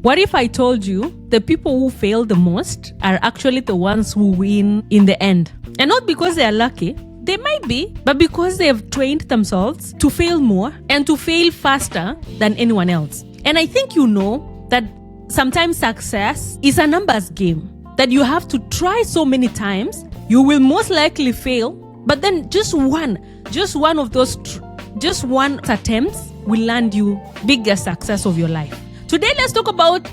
What if I told you the people who fail the most are actually the ones who win in the end? And not because they are lucky, they might be, but because they have trained themselves to fail more and to fail faster than anyone else. And I think you know that sometimes success is a numbers game, that you have to try so many times. You will most likely fail, but then just one of those attempts will land you biggest success of your life. Today, let's talk about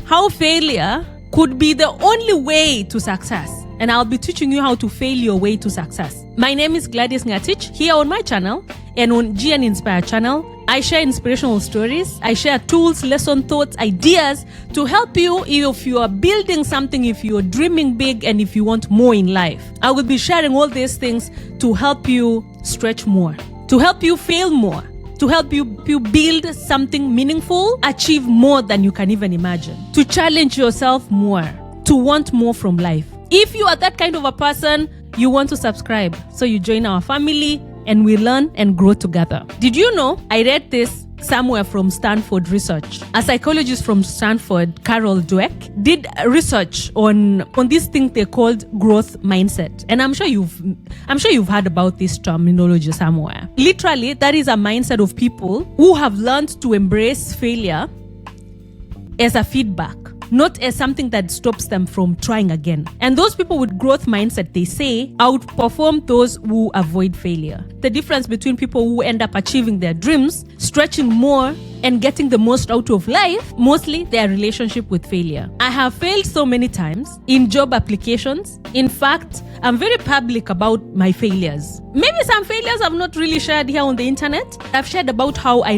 how failure could be the only way to success. And I'll be teaching you how to fail your way to success. My name is Gladys Ngatich, here on my channel and on Jia Inspire channel. I share inspirational stories. I share tools, lesson thoughts, ideas to help you if you are building something, if you are dreaming big, and if you want more in life. I will be sharing all these things to help you stretch more, to help you fail more, to help you build something meaningful, achieve more than you can even imagine, to challenge yourself more, to want more from life. If you are that kind of a person, you want to subscribe so you join our family and we learn and grow together. Did you know I read this somewhere from Stanford research? A psychologist from Stanford, Carol Dweck, did research on this thing they called growth mindset. And I'm sure you've heard about this terminology somewhere. Literally, that is a mindset of people who have learned to embrace failure as a feedback, not as something that stops them from trying again. And those people with growth mindset, they say, outperform those who avoid failure. The difference between people who end up achieving their dreams, stretching more, and getting the most out of life, mostly their relationship with failure. I have failed so many times in job applications. In fact, I'm very public about my failures. Maybe some failures I've not really shared here on the internet. I've shared about how I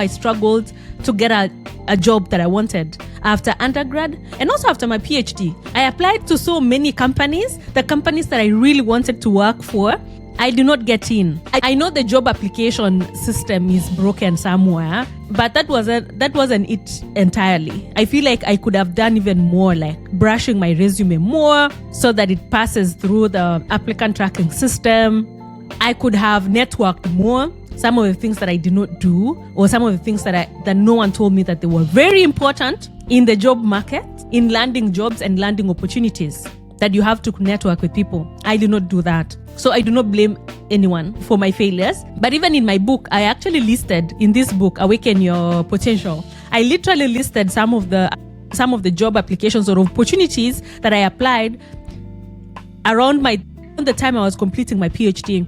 struggled to get a job that I wanted after undergrad and also after my PhD. I applied to so many companies, the companies that I really wanted to work for. I did not get in. I know the job application system is broken somewhere, but that wasn't it entirely. I feel like I could have done even more, like brushing my resume more so that it passes through the applicant tracking system. I could have networked more. Some of the things that I did not do, or some of the things that no one told me that they were very important in the job market, in landing jobs and landing opportunities, that you have to network with people. I did not do that. So I do not blame anyone for my failures. But even in my book, I actually listed in this book, Awaken Your Potential, I literally listed some of the job applications or opportunities that I applied around the time I was completing my PhD.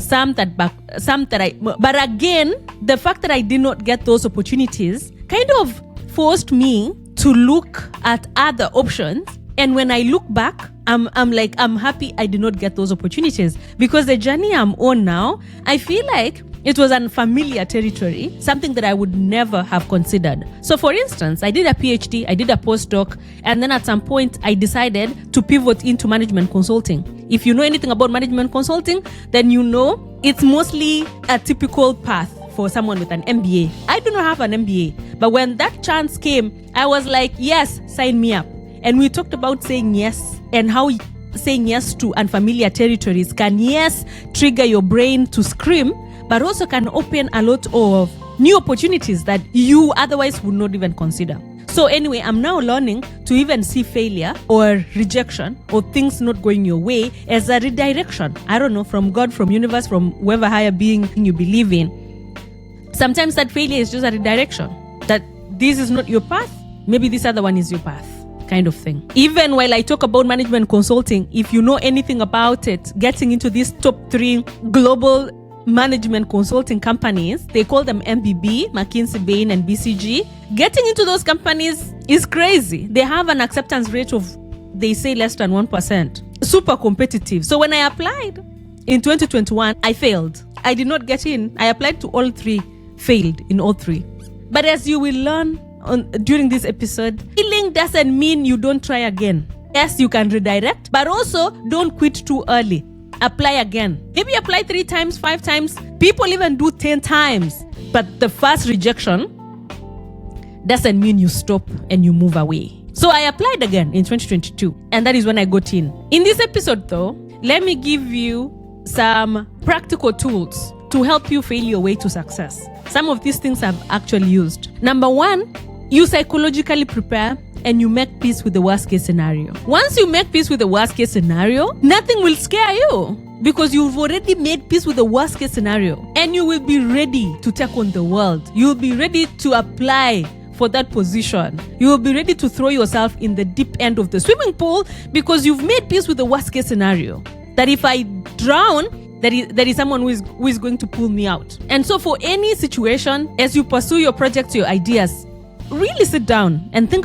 But again, the fact that I did not get those opportunities kind of forced me to look at other options. And when I look back, I'm happy I did not get those opportunities, because the journey I'm on now, I feel like it was unfamiliar territory, something that I would never have considered. So for instance, I did a PhD, I did a postdoc, and then at some point I decided to pivot into management consulting. If you know anything about management consulting, then you know it's mostly a typical path for someone with an MBA. I do not have an MBA, but when that chance came, I was like, yes, sign me up. And we talked about saying yes and how saying yes to unfamiliar territories can, yes, trigger your brain to scream, but also can open a lot of new opportunities that you otherwise would not even consider. So anyway, I'm now learning to even see failure or rejection or things not going your way as a redirection. I don't know, from God, from universe, from whoever higher being you believe in. Sometimes that failure is just a redirection. That this is not your path, maybe this other one is your path, kind of thing. Even while I talk about management consulting, if you know anything about it, getting into these top 3 global management consulting companies, they call them MBB, McKinsey, Bain, and BCG. Getting into those companies is crazy. They have an acceptance rate of, they say, less than 1%. Super competitive. So when I applied in 2021, I failed. I did not get in. I applied to all 3, failed in all 3. But as you will learn during this episode, failing doesn't mean you don't try again. Yes, you can redirect, but also don't quit too early. Apply again. Maybe apply 3 times, 5 times. People even do 10 times. But the first rejection doesn't mean you stop and you move away. So I applied again in 2022, and that is when I got in. In this episode though, let me give you some practical tools to help you fail your way to success. Some of these things I've actually used. Number 1, you psychologically prepare and you make peace with the worst case scenario. Once you make peace with the worst case scenario, nothing will scare you because you've already made peace with the worst case scenario, and you will be ready to take on the world. You'll be ready to apply for that position. You will be ready to throw yourself in the deep end of the swimming pool because you've made peace with the worst case scenario. That if I drown, there is someone who is going to pull me out. And so for any situation, as you pursue your projects, your ideas, really sit down and think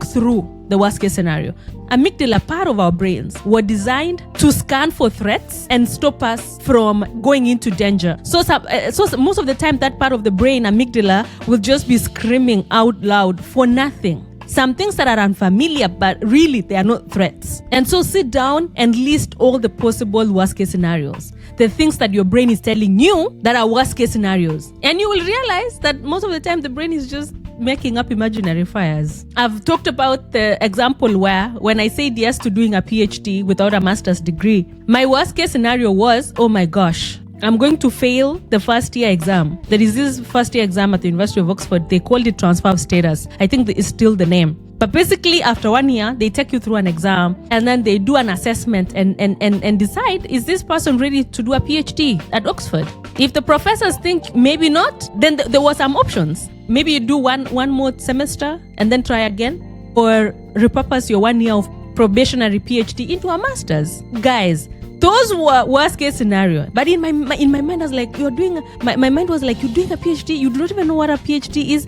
through the worst case scenario. Amygdala, part of our brains, were designed to scan for threats and stop us from going into danger. So most of the time, that part of the brain, amygdala, will just be screaming out loud for nothing. Some things that are unfamiliar, but really they are not threats. And so sit down and list all the possible worst case scenarios. The things that your brain is telling you that are worst case scenarios. And you will realize that most of the time the brain is just making up imaginary fires. I've talked about the example where when I said yes to doing a PhD without a master's degree, my worst case scenario was, oh my gosh, I'm going to fail the first year exam. There is this first year exam at the University of Oxford. They called it transfer of status. I think it's still the name. But basically, after 1 year, they take you through an exam and then they do an assessment and decide, is this person ready to do a PhD at Oxford? If the professors think maybe not, then there were some options. Maybe you do one more semester and then try again, or repurpose your 1 year of probationary PhD into a master's. Guys, those were worst case scenario. But in my mind, I was like, my mind was like, you're doing a PhD. You do not even know what a PhD is.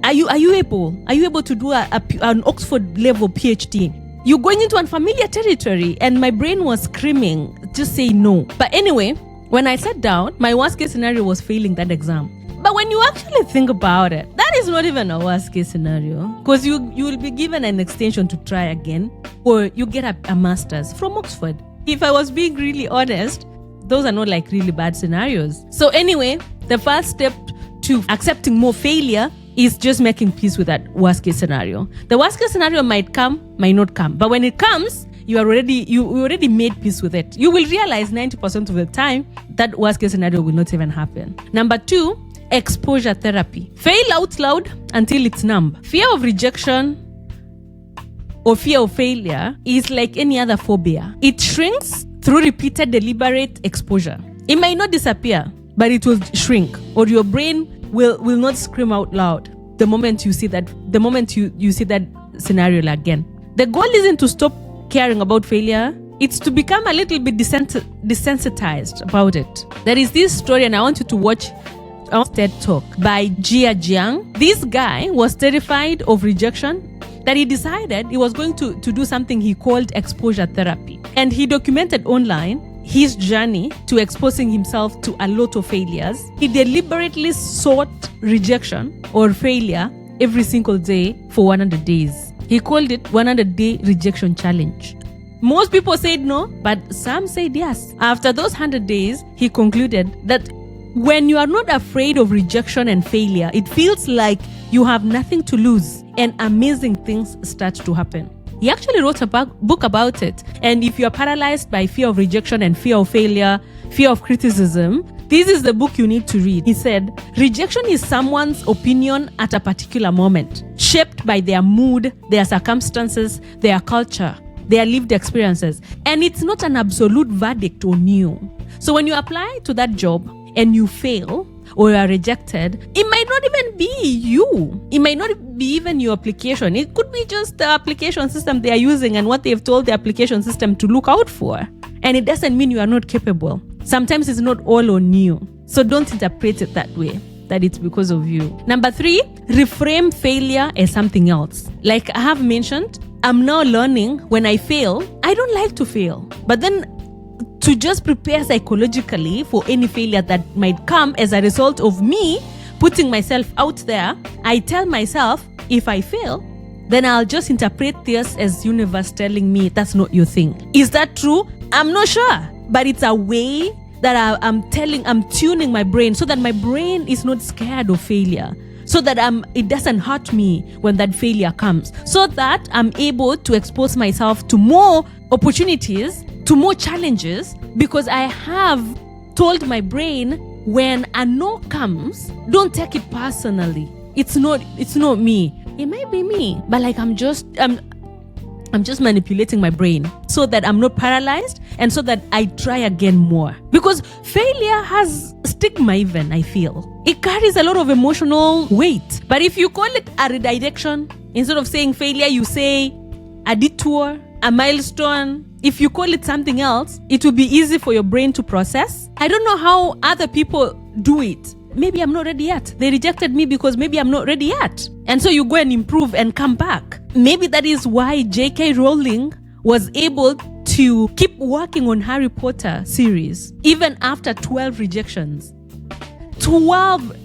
Are you able to do an Oxford level PhD? You're going into unfamiliar territory. And my brain was screaming, just say no. But anyway, when I sat down, my worst case scenario was failing that exam. But when you actually think about it, that is not even a worst case scenario, because you will be given an extension to try again, or you get a master's from Oxford. If I was being really honest, those are not like really bad scenarios. So anyway, the first step to accepting more failure is just making peace with that worst case scenario. The worst case scenario might come, might not come. But when it comes, you already made peace with it. You will realize 90% of the time that worst case scenario will not even happen. Number 2, exposure therapy. Fail out loud until it's numb. Fear of rejection or fear of failure is like any other phobia. It shrinks through repeated deliberate exposure. It might not disappear, but it will shrink, or your brain will not scream out loud the moment you see that scenario again. The goal isn't to stop caring about failure. It's to become a little bit desensitized about it. There is this story, and I want you to watch a TED Talk by Jia Jiang. This guy was terrified of rejection that he decided he was going to do something he called exposure therapy. And he documented online his journey to exposing himself to a lot of failures. He deliberately sought rejection or failure every single day for 100 days. He called it 100-day rejection challenge. Most people said no, but some said yes. After those 100 days, he concluded that when you are not afraid of rejection and failure, it feels like you have nothing to lose and amazing things start to happen. He actually wrote a book about it. And if you are paralyzed by fear of rejection and fear of failure, fear of criticism, this is the book you need to read. He said, rejection is someone's opinion at a particular moment, shaped by their mood, their circumstances, their culture, their lived experiences. And it's not an absolute verdict on you. So when you apply to that job and you fail, or you are rejected, it might not even be you. It might not be even your application. It could be just the application system they are using and what they've told the application system to look out for. And it doesn't mean you are not capable. Sometimes it's not all on you. So don't interpret it that way, that it's because of you. Number 3, reframe failure as something else. Like I have mentioned, I'm now learning when I fail, I don't like to fail. But then to just prepare psychologically for any failure that might come as a result of me putting myself out there, I tell myself, if I fail, then I'll just interpret this as universe telling me that's not your thing. Is that true? I'm not sure, but it's a way that I'm tuning my brain so that my brain is not scared of failure, so that it doesn't hurt me when that failure comes, so that I'm able to expose myself to more opportunities, to more challenges, because I have told my brain when a no comes, don't take it personally. it's not me. It might be me, but like I'm just manipulating my brain so that I'm not paralyzed and so that I try again more. Because failure has stigma even, I feel. It carries a lot of emotional weight. But if you call it a redirection, instead of saying failure, you say a detour, a milestone. If you call it something else, it will be easy for your brain to process. I don't know how other people do it. Maybe I'm not ready yet. They rejected me because maybe I'm not ready yet. And so you go and improve and come back. Maybe that is why J.K. Rowling was able to keep working on Harry Potter series even after 12 rejections. 12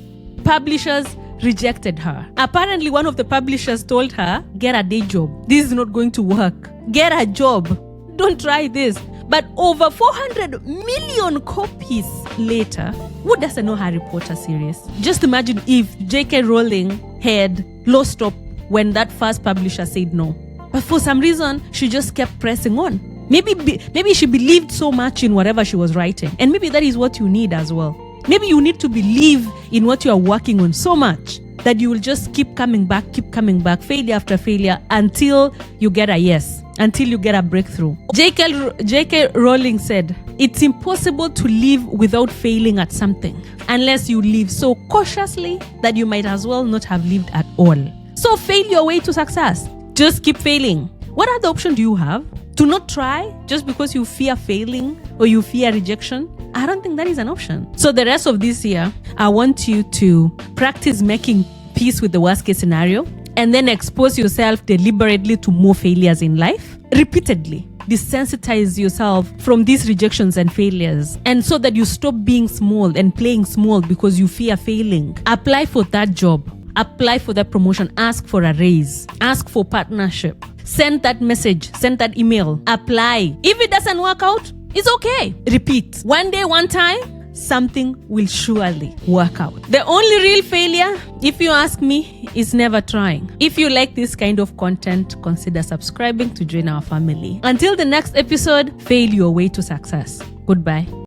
publishers rejected her. Apparently, one of the publishers told her, get a day job. This is not going to work. Get a job. Don't try this. But over 400 million copies later, who doesn't know Harry Potter series? Just imagine if J.K. Rowling had lost hope when that first publisher said no. But for some reason, she just kept pressing on. Maybe she believed so much in whatever she was writing. And maybe that is what you need as well. Maybe you need to believe in what you are working on so much that you will just keep coming back, failure after failure, until you get a yes, until you get a breakthrough. J.K. Rowling said, it's impossible to live without failing at something, unless you live so cautiously that you might as well not have lived at all. So fail your way to success. Just keep failing. What other option do you have? To not try just because you fear failing or you fear rejection? I don't think that is an option. So the rest of this year, I want you to practice making peace with the worst case scenario and then expose yourself deliberately to more failures in life. Repeatedly, desensitize yourself from these rejections and failures, and so that you stop being small and playing small because you fear failing. Apply for that job. Apply for that promotion. Ask for a raise. Ask for partnership. Send that message. Send that email. Apply. If it doesn't work out, it's okay. Repeat. One day, one time, something will surely work out. The only real failure, if you ask me, is never trying. If you like this kind of content, consider subscribing to join our family. Until the next episode, fail your way to success. Goodbye.